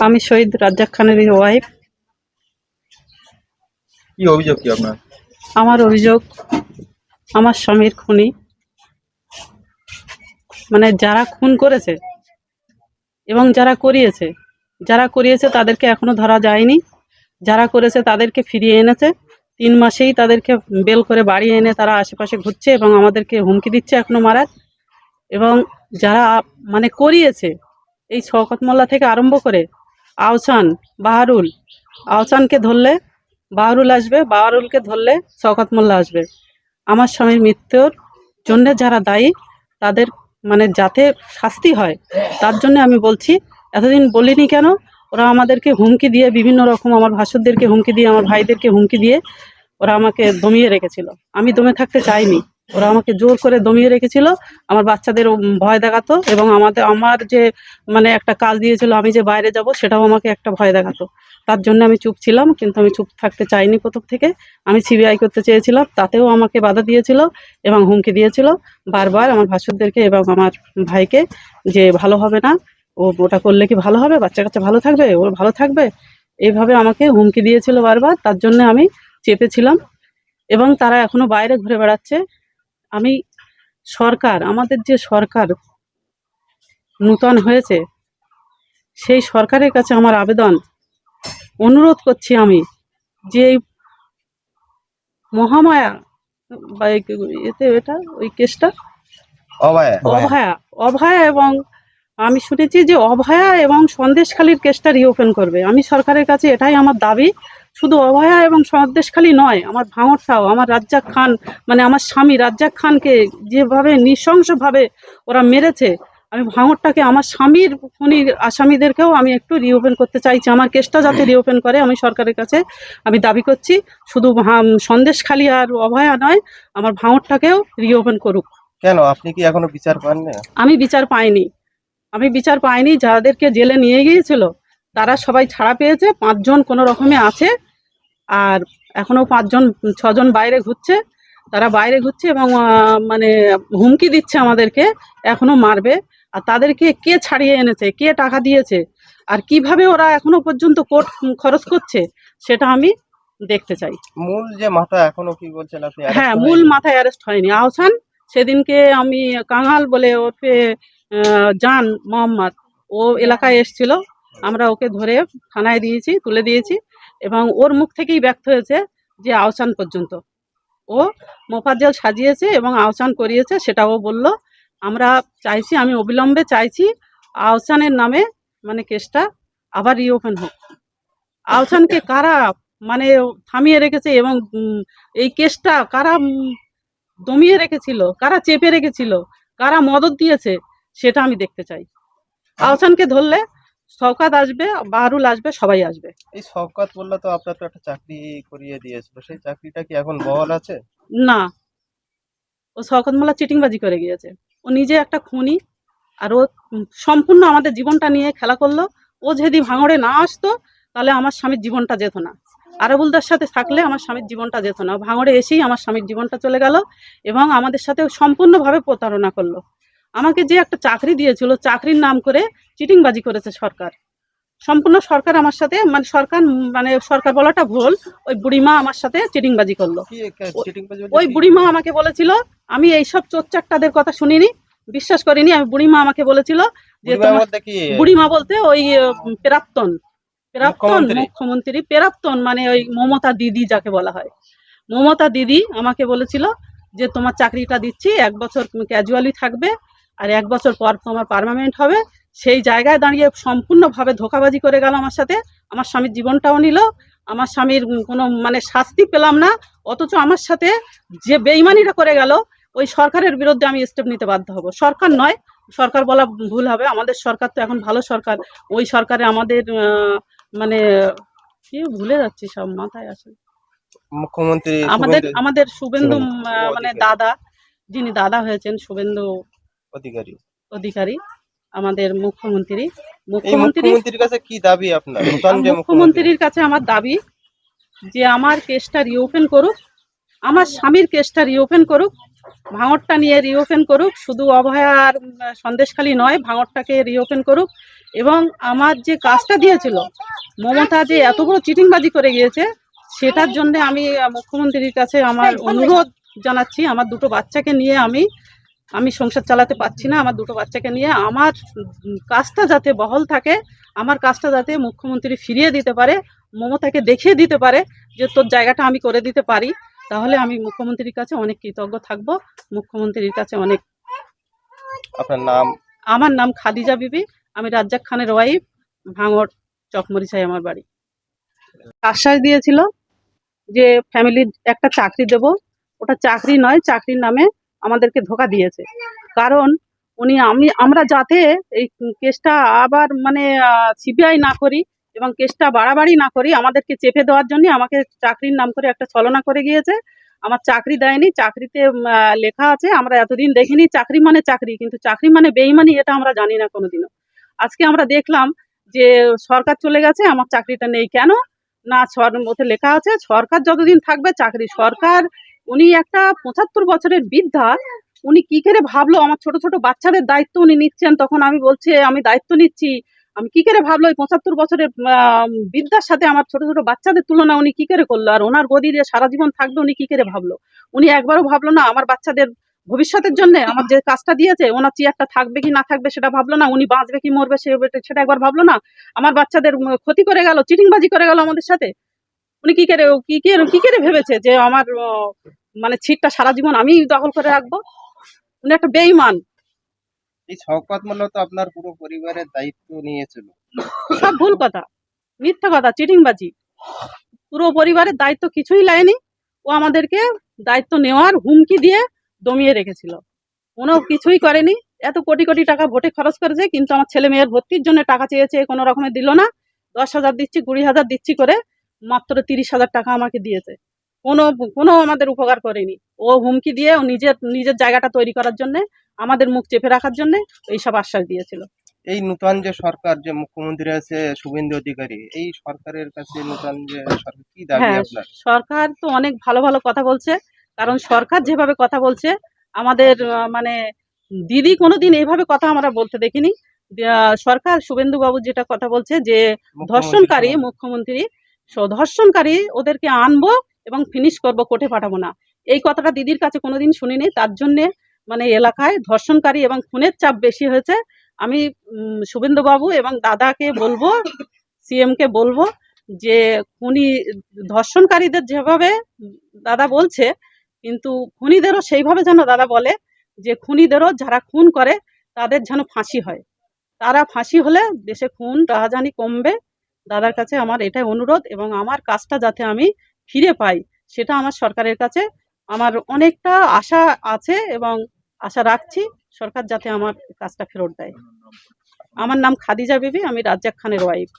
আমি শহীদ রাজ্জাক খানের ওয়াইফ। কি অভিযোগ কি আপনার? আমার অভিযোগ, আমার স্বামীর খুনি, মানে যারা খুন করেছে এবং যারা করিয়েছে তাদেরকে এখনো ধরা যায়নি। যারা করেছে তাদেরকে ফিরিয়ে এনেছে। 3 মাসেই তাদেরকে বেল করে বাড়ি এনে তারা আশেপাশে ঘুরছে এবং আমাদেরকে হুমকি দিচ্ছে এখনো মারার। এবং যারা মানে করিয়েছে, এই শওকত মোল্লা থেকে আরম্ভ করে আহসান, আহসানকে ধরলে বাহারুল আসবে, বাহারুলকে ধরলে শওকত মোল্লা আসবে। আমার স্বামীর মৃত্যুর জন্য যারা দায়ী তাদের মানে যাতে শাস্তি হয় তার জন্য আমি বলছি। এতদিন বলিনি কেন? ওরা আমাদেরকে হুমকি দিয়ে, বিভিন্ন রকম আমার ভাসুরদেরকে হুমকি দিয়ে, আমার ভাইদেরকে হুমকি দিয়ে ওরা আমাকে দমিয়ে রেখেছিল। আমি দমে থাকতে চাইনি, ওরা আমাকে জোর করে দমিয়ে রেখেছিল। আমার বাচ্চাদের ভয় দেখাতো এবং আমার যে মানে একটা কাজ দিয়েছিল আমি যে বাইরে যাব সেটাও আমাকে একটা ভয় দেখাতো। তার জন্য আমি চুপ ছিলাম, কিন্তু আমি চুপ থাকতে চাইনি। প্রথম থেকে আমি সিবিআই করতে চেয়েছিলাম, তাতেও আমাকে বাধা দিয়েছিল এবং হুমকি দিয়েছিল বারবার আমার ভাসুরদেরকে এবং আমার ভাইকে, যে ভালো হবে না, ওটা করলে কি ভালো হবে, বাচ্চা কাচ্চা ভালো থাকবে, ও ভালো থাকবে, এইভাবে আমাকে হুমকি দিয়েছিল বারবার। তার জন্য আমি চেপেছিলাম এবং তারা এখনো বাইরে ঘুরে বেড়াচ্ছে। আমি আমাদের যে সরকার নূতন হয়েছে, সেই সরকারের কাছে আমার আবেদন, অনুরোধ করছি আমি, যে এই মহামায়া বা এটা ওই কেসটা অভয়া এবং আমি শুনেছি যে অভয়া এবং সন্দেশখালীর কেসটা রিওপেন করবে। আমি সরকারের কাছে এটাই আমার দাবি। শুধু অভয়া এবং সন্দেশখালী নয়, আমার ভাঙড়টাও, আমার রাজ্জাক খান মানে আমার স্বামী রাজ্জাক খানকে যেভাবে নৃশংসভাবে ওরা মেরেছে, আমি ভাঙড়টাকে, আমার স্বামীর খুনির আসামিদেরকেও আমি একটু রিওপেন করতে চাইছি। আমার কেসটা যাতে রিওপেন করে আমি সরকারের কাছে আমি দাবি করছি। শুধু সন্দেশখালী আর অভয়া নয়, আমার ভাঙড়টাকেও রিওপেন করুক। কেন আপনি কি এখনো বিচার পাননি? আমি বিচার পাইনি। যাদেরকে জেলে নিয়ে গিয়েছিল তারা সবাই ছাড়া পেয়েছে, 5 জন কোনো রকমে আছে, আর এখনো 6 জন বাইরে ঘুরছে। তারা বাইরে ঘুরছে এবং মানে হুমকি দিচ্ছে আমাদেরকে এখনো মারবে। আর তাদেরকে কে ছাড়িয়ে এনেছে, কে টাকা দিয়েছে, আর কিভাবে ওরা এখনো পর্যন্ত কোর্ট খরচ করছে, সেটা আমি দেখতে চাই। মূল যে মাথা এখনো কি বলছেন আপনি? হ্যাঁ, মূল মাথায় অ্যারেস্ট হয়নি। আহসান, সেদিনকে আমি কাঙাল বলে ওকে জান মোহাম্মদ, ও এলাকায় এসেছিল, আমরা ওকে ধরে থানায় দিয়েছি, তুলে দিয়েছি এবং ওর মুখ থেকেই ব্যক্ত হয়েছে যে আহসান পর্যন্ত ও মোফাজ্জল সাজিয়েছে এবং আহসান করিয়েছে, সেটা ও বলল। আমরা চাইছি, আমি অবিলম্বে চাইছি আহসানের নামে মানে কেসটা আবার রিওপেন হোক। আহসানকে কারা মানে থামিয়ে রেখেছে এবং এই কেসটা কারা দমিয়ে রেখেছিল, কারা চেপে রেখেছিল, কারা মদত দিয়েছে, সেটা আমি দেখতে চাই। আহসানকে ধরলে শওকত আসবে, বাহারুল আসবে, সবাই আসবে। এই শওকত মোল্লা তো আপনার তো একটা চাকরি করিয়ে দিয়েছিল, সেই চাকরিটা কি এখন বহাল আছে? না, ও শওকত মোল্লা চিটিংবাজি করে গিয়েছে। ও নিজে একটা খুনি, আর ও সম্পূর্ণ আমাদের জীবনটা নিয়ে খেলা করলো। ও যদি ভাঙড়ে না আসতো তাহলে আমার স্বামীর জীবনটা যেত না। আরাবুলদার সাথে থাকলে আমার স্বামীর জীবনটা যেত না। ভাঙড়ে এসেই আমার স্বামীর জীবনটা চলে গেল এবং আমাদের সাথে সম্পূর্ণভাবে প্রতারণা করলো। আমাকে যে একটা চাকরি দিয়েছিল, চাকরির নাম করে চিটিংবাজি করেছে সরকার, সম্পূর্ণ সরকার আমার সাথে, মানে সরকার বলাটা ভুল, ওই বুড়িমা আমার সাথে চিটিংবাজি করলো। ওই বুড়িমা আমাকে বলেছিল, আমি এইসব চোরচাট্টাদের কথা শুনিনি, বিশ্বাস করিনি। আমি বুড়িমা আমাকে বলেছিল যে বুড়িমা বলতে ওই প্রাক্তন মুখ্যমন্ত্রী, প্রাক্তন মানে ওই মমতা দিদি যাকে বলা হয়, মমতা দিদি আমাকে বলেছিল যে তোমার চাকরিটা দিচ্ছি, 1 বছর তুমি ক্যাজুয়ালি থাকবে আর 1 বছর পর তোমার পার্মানেন্ট হবে। সেই জায়গায় দাঁড়িয়ে সম্পূর্ণভাবে ধোঁকাবাজি করে গেল আমার সাথে। আমার স্বামীর জীবনটাও নিল, আমার স্বামীর কোনো মানে শাস্তি পেলাম না, অথচ আমার সাথে যে বেইমানিটা করে গেল, ওই সরকারের বিরুদ্ধে আমি স্টেপ নিতে বাধ্য হব। সরকার নয়, সরকার বলা ভুল হবে, আমাদের সরকার তো এখন ভালো সরকার। ওই সরকারে আমাদের মানে কি ভুলে যাচ্ছি, সব মাথায় আসে, মুখ্যমন্ত্রী আমাদের শুভেন্দু মানে দাদা, যিনি দাদা হয়েছেন, শুভেন্দু অধিকারী, আমাদের মুখ্যমন্ত্রীর কাছে কি দাবি আপনার? মুখ্যমন্ত্রীর কাছে আমার দাবি যে আমার কেসটা রিওপেন করুক, আমার স্বামীর কেসটা রিওপেন করুক, ভাঙড়টা নিয়ে রিওপেন করুক। শুধু অভয়া আর সন্দেশখালী নয়, ভাঙড়টাকে রিওপেন করুক এবং আমার যে কাজটা দিয়েছিল, মমতা যে এত বড় চিটিংবাজি করে গিয়েছে, সেটার জন্য আমি মুখ্যমন্ত্রীর কাছে আমার অনুরোধ জানাচ্ছি। আমার দুটো বাচ্চাকে নিয়ে আমি সংসার চালাতে পারছি না। আমার দুটো বাচ্চাকে নিয়ে আমার কাজটা যাতে বহাল থাকে, আমার কাজটা যাতে মুখ্যমন্ত্রী ফিরিয়ে দিতে পারে, মমতাকে দেখিয়ে দিতে পারে যে তোর জায়গাটা আমি করে দিতে পারি, তাহলে আমি মুখ্যমন্ত্রীর কাছে অনেক কৃতজ্ঞ থাকব। মুখ্যমন্ত্রীর কাছে অনেক। আপনার নাম? আমার নাম খাদিজা বিবি, আমি রাজ্জাক খানের ওয়াইফ, ভাঙড় চকমরিচাই আমার বাড়ি। আশ্বাস দিয়েছিল যে ফ্যামিলির একটা চাকরি দেব, ওটা চাকরি নয়, চাকরির নামে আমাদেরকে ধোকা দিয়েছে। কারণ আমরা যাতে এই কেসটা আবার মানে সিবিআই না করি এবং কেসটা বাড়াবাড়ি না করি, আমাদেরকে চেপে দেওয়ার জন্য আমাকে চাকরির নাম করে একটা ছলনা করে গিয়েছে। আমার চাকরি দেয়নি। চাকরিতে লেখা আছে, আমরা এতদিন দেখিনি চাকরি মানে চাকরি, কিন্তু চাকরি মানে বেইমানি এটা আমরা জানি না কোনোদিনও। আজকে আমরা দেখলাম যে সরকার চলে গেছে, আমার চাকরিটা নেই। কেন না, ওতে লেখা আছে সরকার যতদিন থাকবে চাকরি। সরকার, উনি একটা ৭৫ বছরের বৃদ্ধা, উনি কি করে ভাবলো আমার ছোট ছোট বাচ্চাদের দায়িত্ব উনি নিচ্ছেন? তখন আমি বলছি আমি দায়িত্ব নিচ্ছি, আমি কি করে ভাবলো ওই ৭৫ বছরের বৃদ্ধার সাথে আমার ছোট ছোট বাচ্চাদের তুলনা উনি কি করে করলো? আর ওনার গদি দিয়ে সারা জীবন থাকবে উনি কি করে ভাবলো? উনি একবারও ভাবলো না আমার বাচ্চাদের ভবিষ্যতের জন্য, আমার যে কাজটা দিয়েছে ওনার চেয়ারটা থাকবে কি না থাকবে সেটা ভাবলো না, উনি বাঁচবে কি মরবে সেটা একবার ভাবলো না। আমার বাচ্চাদের ক্ষতি করে গেল, চিটিংবাজি করে গেল আমাদের সাথে। উনি কি করে ভেবেছে যে আমার মানে ছিটটা সারা জীবন আমি দখল করে রাখবো? উনি একটা বেঈমান। এই শওকত মোল্লা তো আপনার পুরো পরিবারের দায়িত্ব নিয়েছিল। সব ভুল কথা, মিথ্যা কথা, চিটিংবাজি। পুরো পরিবারের দায়িত্ব কিছুই নেয়নি। ও আমাদেরকে দায়িত্ব নেওয়ার হুমকি দিয়ে দমিয়ে রেখেছিল। কোনো কিছুই করেনি। এত কোটি কোটি টাকা ভোটে খরচ করেছে, কিন্তু আমার ছেলে মেয়ের ভর্তির জন্য টাকা চেয়েছে, কোনো রকমে দিল না। ১০,০০০ দিচ্ছি, ২০,০০০ দিচ্ছি করে মাত্র ৩০,০০০ টাকা আমাকে দিয়েছে। কোনো কোনো আমাদের উপকার করেনি। ও হুমকি দিয়ে ও নিজের জায়গাটা তৈরি করার জন্য, আমাদের মুখ চেপে রাখার জন্য এইসব আশ্বাস দিয়েছিল। এই নূতন যে সরকার, যে মুখ্যমন্ত্রী আছে শুভেন্দু অধিকারী, এই সরকারের কাছে নূতন যে সরকার কি দাবি হ্যাঁ, আপনার? সরকার তো অনেক ভালো ভালো কথা বলছে। কারণ সরকার যেভাবে কথা বলছে, আমাদের মানে দিদি কোনোদিন এইভাবে কথা আমরা বলতে দেখিনি। সরকার শুভেন্দু বাবু যেটা কথা বলছে যে ধর্ষণকারী মুখ্যমন্ত্রী, ধর্ষণকারী ওদেরকে আনবো এবং ফিনিশ করব, কোর্টে পাঠাবো না। এই কথাটা দিদির কাছে কোনোদিন শুনিনি। তার জন্যে মানে এলাকায় ধর্ষণকারী এবং খুনের চাপ বেশি হয়েছে। আমি শুভেন্দু বাবু এবং দাদাকে বলবো, সিএম কে বলবো যে খুনি ধর্ষণকারীদের যেভাবে দাদা বলছে, কিন্তু খুনিদেরও সেইভাবে যেন দাদা বলে যে খুনিদেরও যারা খুন করে তাদের যেন ফাঁসি হয়। তারা ফাঁসি হলে দেশে খুন রাহাজানি কমবে। দাদার কাছে আমার এটাই অনুরোধ, এবং আমার কাজটা যাতে আমি ফিরে পাই, সেটা আমার সরকারের কাছে আমার অনেকটা আশা আছে এবং আশা রাখছি সরকার যাতে আমার কাজটা ফেরত দেয়। আমার নাম খাদিজা বিবি, আমি রাজ্জাক খানের ওয়াইফ।